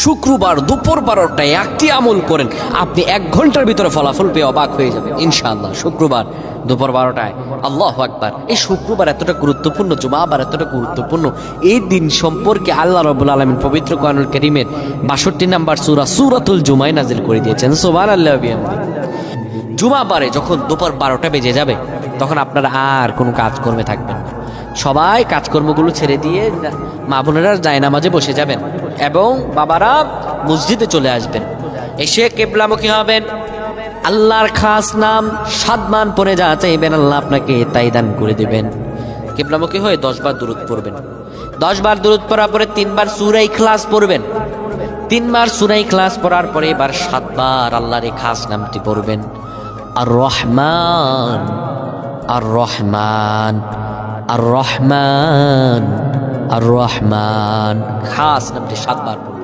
শুক্রবার দুপুর 12টায় একটি আমল করেন, আপনি 1 ঘন্টার ভিতরে ফলাফল পেয়ে অবাক হয়ে যাবেন ইনশাআল্লাহ। শুক্রবার দুপুর 12টায়, আল্লাহু আকবার। এই শুক্রবার এতটা গুরুত্বপূর্ণ, জুমাবার এতটা গুরুত্বপূর্ণ, এই দিন সম্পর্কে আল্লাহ রাব্বুল আলামিন পবিত্র কোরআনুল কারীমের 62 নম্বর সূরা সূরাতুল জুমায় নাজিল করে দিয়েছেন। সুবহানাল্লাহি ওয়া বিহামদিহি। জুমাবারে যখন দুপুর 12টা বেজে যাবে, তখন আপনারা আর কোনো কাজকর্মে থাকবেন না। সবাই কাজকর্মগুলো ছেড়ে দিয়ে মা বোনেরা জায়নামাজে বসে যাবেন এবং বাবারা মসজিদে চলে আসবেন। এসে কিবলামুখী হবেন, আল্লাহর খাস নাম 7 মান পড়ে যা চাইবেন আল্লাহ আপনাকে তাই দান করে দিবেন। কিবলামুখী হয়ে 10 বার দুরূদ পড়বেন। 10 বার দুরূদ পড়ার পরে 3 বার সূরা ইখলাস পড়বেন। 3 বার সূরা ইখলাস পড়ার পরে এবার 7 বার আল্লাহর এই খাস নামটি পড়বেন, আর রহমান আর রহমান আর রহমান আর রহমান। খাস নামটি 7 বার পড়বেন।